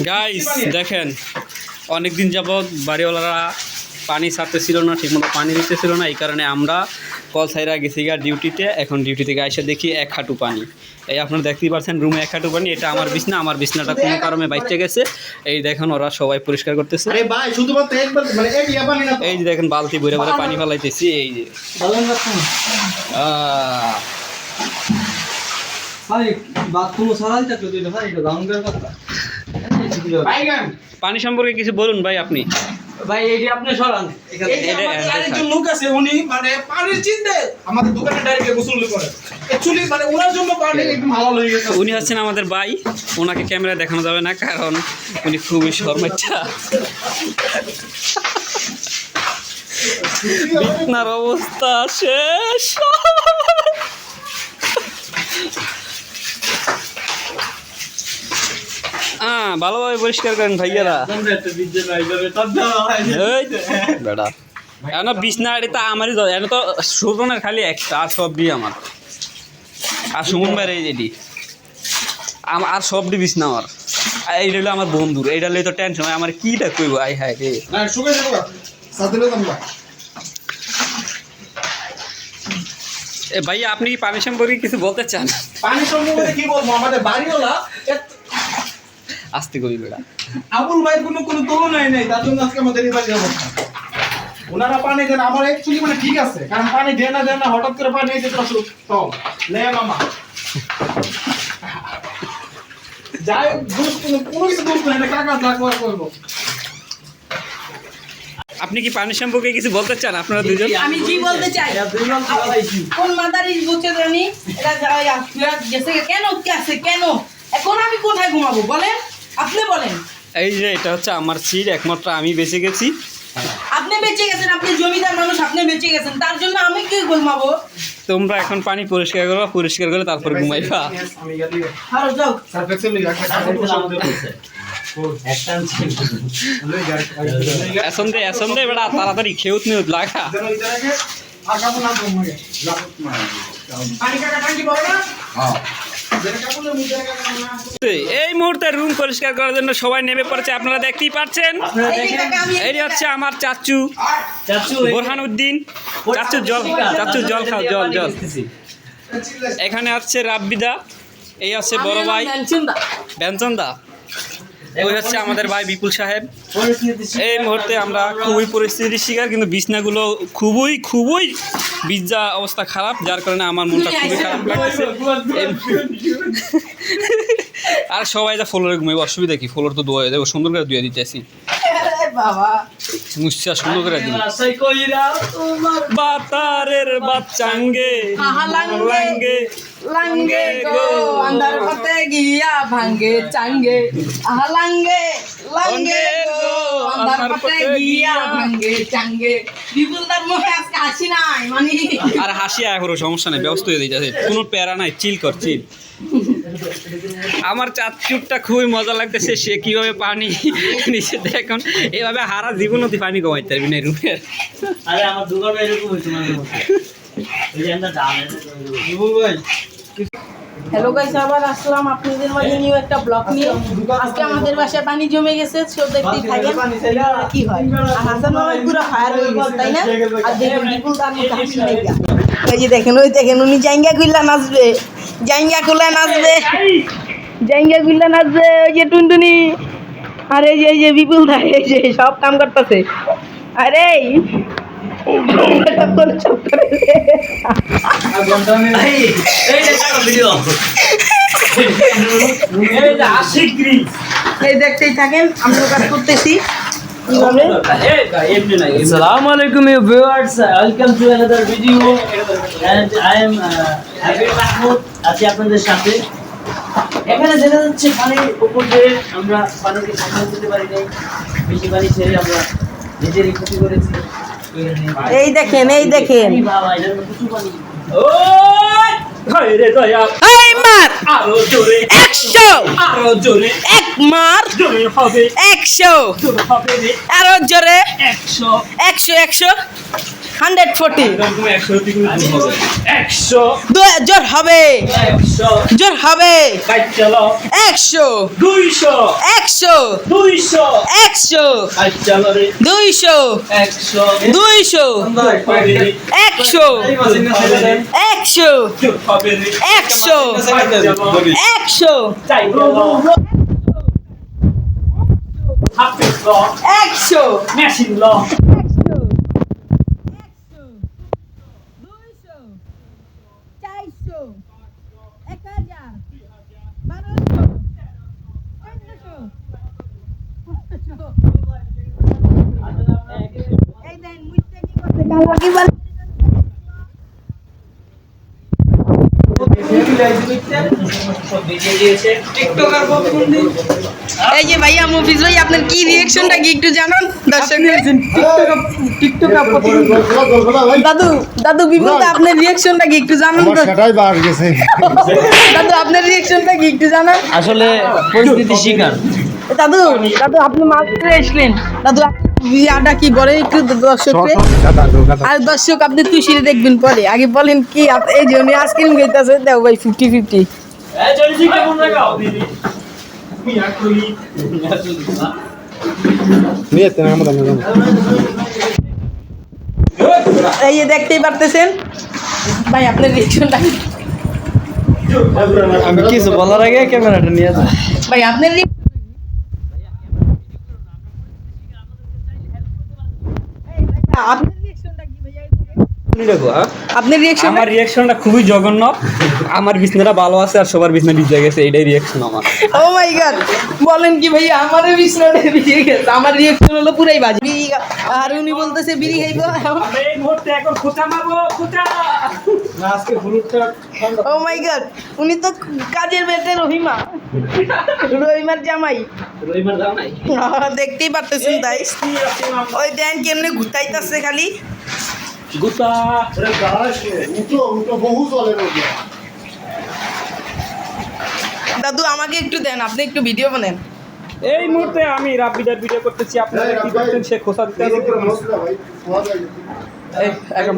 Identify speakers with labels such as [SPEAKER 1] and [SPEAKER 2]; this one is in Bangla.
[SPEAKER 1] গাইস দেখেন অনেকদিন যাবৎ বাড়িওয়ালারা পানি ছাড়তেছিল না, ঠিকমতো পানি দিতেছিল না। এই কারণে আমরা কল সাইরা গেছি গা ডিউটিতে। এখন ডিউটি থেকে এসে দেখি এক হাঁটু পানি। এই আপনারা দেখতেই পাচ্ছেন রুমে এক হাঁটু পানি। এটা আমার বিছনা, আমার বিছনাটা কোনো কারণে বাইচে গেছে। এই দেখেন ওরা সবাই পরিষ্কার করতেছে। এই যে দেখেন বালতি ভরে ভরে পানি ফেলাইতেছি। এই যে পানি সম্পর্কে কিছু বলুন ভাই আপনি।
[SPEAKER 2] ভাই এইটি আপনি সরান।
[SPEAKER 3] আরেকজন লোক আছে, উনি মানে পানির চিন্তে আমাদের দোকানে ডাইরেক্ট গোসল করে। অ্যাকচুয়ালি মানে ওনার জন্য পানি একদম ভালো হয়ে গেছে।
[SPEAKER 1] উনি হচ্ছেন আমাদের ভাই, ওনাকে ক্যামেরায় দেখানো যাবে না কারণ উনি খুবই শর্মাচ্ছা। বিছনার অবস্থা শেষ। ভালোভাবে পরিষ্কার করেন ভাইয়ারা। বেড়া এখন বিছনা এটা আমারই, এটা তো সুরনের খালি একটা, আর সব দিয়ে আমার। আর সুমন ভাইয়ের এই যেটি আর সবটি বিছনা আমার। এইটা হলো আমার বন্ধুর, এইটা হলে তো টেনশন হয় আমার কীটা কইব। আই হায় রে ভাইয়া, আপনি কি পানি সম্পর্কে কিছু বলতে চান?
[SPEAKER 3] পানি সম্পর্কে কি বলবো, আমাদের বাড়িওয়ালা
[SPEAKER 1] আসতে করি বেড়া।
[SPEAKER 3] আবুল ভাইয়ের কোনো তুলনাই নেই, তার জন্য আজকে আমাদের এই বাড়ির অবস্থা। ওনারা পানি দেন, আমার অ্যাকচুয়ালি মানে ঠিক আছে, কারণ পানি দেন না হঠাৎ করে পানি এসে তো লে মামা যাই কোনো কিছু দোষ নাই, কাকা যা করা করবো।
[SPEAKER 1] আপনি কি পানি সম্পর্কে কিছু বলতে চান? আপনারা দুজন।
[SPEAKER 4] আমি জি বলতে চাই, কোন মাদারি বুঝছে জানি এটা গেছে কেন গেছে কেন, এখন আমি কোথায় ঘুমাবো বলেন, আপনি বলেন।
[SPEAKER 1] এই যে এটা হচ্ছে আমার সিট, একমাত্র আমি বেঁচে গেছি।
[SPEAKER 4] আপনি বেঁচে গেছেন, আপনি জমিদার মানুষ, আপনি বেঁচে গেছেন, তার জন্য আমি কি ঘুমাবো?
[SPEAKER 1] তোমরা এখন পানি পরিষ্কার করবা, পরিষ্কার করে তারপর ঘুমাইবা।
[SPEAKER 4] হারো যাও।
[SPEAKER 1] এখন দে বেড়া তাড়াতাড়ি খেউত নিউত লাগা। এই মুহূর্তে রুম পরিষ্কার করার জন্য সবাই নেমে পড়েছে, আপনারা দেখতেই পাচ্ছেন। এই হচ্ছে আমার চাচু বোরহানউদ্দিন। চাচু জল খাও, জল। এখানে আছে রাব্বিদা, এই আছে বড় ভাই ব্যঞ্চনদা, ওই হচ্ছে আমাদের ভাই বিপুল সাহেব। এই মুহূর্তে আমরা খুবই পরিস্থিতির শিকার, কিন্তু বিছনাগুলো খুবই বিজ্জা অবস্থা খারাপ, যার কারণে আমার মনটা খুবই খারাপ লাগছে। আর সবাই যা ফ্লোরে ঘুমাইব, অসুবিধা কি? ফ্লোর তো ধোয়া দেবো, সুন্দর করে ধুয়ে দিতেছি। মুসা সুন্দর করে দিন। বাতারের বাচ্চাঙ্গে লাঙ্গে
[SPEAKER 4] লাঙ্গে গো আন্দার পথে গিয়া ভাঙ্গে চাঙ্গে, আহা লাঙ্গে লাঙ্গে গো আন্দার পথে গিয়া ভাঙ্গে চাঙ্গে। বিপুলদার মুখে আজকে হাসি নাই মানে।
[SPEAKER 1] আর হাসি আয় করো, সমস্যা নেই, ব্যবস্থা হয়ে দিতেছে, কোনো প্যারা নাই, চিল কর চিল। আমার চাচুরটা খুবই মজা লাগতেছে, সে কিভাবে পানি নিচে দেখুন, এভাবে হারা জীবন অতি পানি কমাইতে পারবি না রুমের।
[SPEAKER 2] আরে আমার দুবার এরকম হইছে মাঝে মধ্যে। এই যে আমরা জানেন ভাই।
[SPEAKER 4] হ্যালো গাইস, আবার আসলাম আপনাদের মাঝে নিউ একটা ব্লগ নিয়ে। আজকে আমাদের বাসায় পানি জমে গেছে, সব দেখতেই থাকেন কি হয়। আর হাসান মামা পুরো ফায়ার হয়ে গেছে, তাই না? আর দেখুন বিপুল দাম হাসি নাই। এই যে দেখেন, ওই দেখেন উনি জাইঙ্গা খুললা নাচবে, ওই যে টুনটুনি। আর এই যে বিপুল দা, এই যে সব কাম করতেছে। আরে এই দেখতেই থাকেন, আমরা কাজ করতেছি কিভাবে।
[SPEAKER 2] Assalamu alaikum viewers, welcome to another video and I am Habib Mahmoud, আছি আপনাদের সাথে। এখানে দেখা যাচ্ছে পানির উপর দিয়ে আমরা পানিকে সামনে দিতে পারি নাই, বেশি পানি ছেড়ে আমরা নিজেরই ক্ষতি করেছি।
[SPEAKER 4] এই দেখেন
[SPEAKER 2] বাবা এটার মধ্যে কিছু পানি
[SPEAKER 1] রে দয়া,
[SPEAKER 4] এই মার
[SPEAKER 1] আরো জোরে
[SPEAKER 4] 100,
[SPEAKER 1] আরো জোরে,
[SPEAKER 4] এক মার
[SPEAKER 1] জোরে হবে
[SPEAKER 4] 100,
[SPEAKER 1] জোরে হবে রে
[SPEAKER 4] আরো জোরে
[SPEAKER 1] 100
[SPEAKER 4] 100 100 140
[SPEAKER 1] 100
[SPEAKER 4] জোর হবে
[SPEAKER 1] 100
[SPEAKER 4] জোর হবে
[SPEAKER 1] বাইক চালো
[SPEAKER 4] 100
[SPEAKER 1] 200
[SPEAKER 4] 100
[SPEAKER 1] 200
[SPEAKER 4] 100
[SPEAKER 1] বাইক চালো রে
[SPEAKER 4] 200
[SPEAKER 1] 100
[SPEAKER 4] 200 100 100
[SPEAKER 1] চুপ হবে রে
[SPEAKER 4] 100 100
[SPEAKER 1] যাই হাফিজ ল
[SPEAKER 4] 100
[SPEAKER 1] মেশিন ল
[SPEAKER 4] 100 এই যে ভাইয়া মুফিজ ভাই আপনার কি রিঅ্যাকশনটা কি একটু জানান দর্শকদের দাদু দাদু বিপুল আপনার রিঅ্যাকশনটা কি একটু জানান তো?
[SPEAKER 5] সেটাই বাস গেছে
[SPEAKER 4] দাদু আপনার রিঅ্যাকশনটা কি একটু জানান
[SPEAKER 2] আসলে পরিস্থিতি শিকার
[SPEAKER 4] দাদু দাদু আপনি মাত্র এসলেন দাদু বিয়াটা কি বলে একটু দর্শককে আর দর্শক আপনি তুষিরে দেখবেন পরে আগে বলেন কি এই যে উনি আইসক্রিম খাইতেছে দাও ভাই 50-50
[SPEAKER 5] নিয়ে তেনা আমাদের
[SPEAKER 4] এই যে দেখতেই পারতেছেন ভাই আপনার রিঅ্যাকশনটা
[SPEAKER 2] আমি কিছু বলার আগে ক্যামেরাটা নিয়ে যাই
[SPEAKER 4] ভাই আপনার আপনার রিঅ্যাকশন
[SPEAKER 1] আমার রিঅ্যাকশনটা খুবই জঘন্য আমার বিছনাটা ভালো আছে আর সবার বিছনা ভিজে গেছে এটাই রিঅ্যাকশন আমার
[SPEAKER 4] ও মাই গড বলেন কি ভাই আমারও বিছনাটা ভিজে গেছে আমার রিঅ্যাকশন হলো পুরাই বাজে বিড়ি আর উনি বলতেছে বিড়ি খাইবো
[SPEAKER 1] এই মুহূর্তে এখন খোঁচা মারবো খোঁচা
[SPEAKER 3] না আজকে হলুদটা
[SPEAKER 4] ও মাই গড উনি তো কাজের বেটে রহিমার জামাই
[SPEAKER 1] রবিবার যাও নাই
[SPEAKER 4] দেখতেই পারতেছেন তাই ওই দেন কেমনে ঘুরতাইতাছে খালি
[SPEAKER 1] গুতা
[SPEAKER 5] উঠো উঠো বহু চলে রোগে
[SPEAKER 4] দাদু আমাকে একটু দেন আপনি একটু ভিডিও বানান
[SPEAKER 1] এই মুহূর্তে আমি রাব্বিদার ভিডিও করতেছি আপনারা কি করছেন সে খোঁচা দিতে আছে
[SPEAKER 5] ভাই
[SPEAKER 1] এই, একদম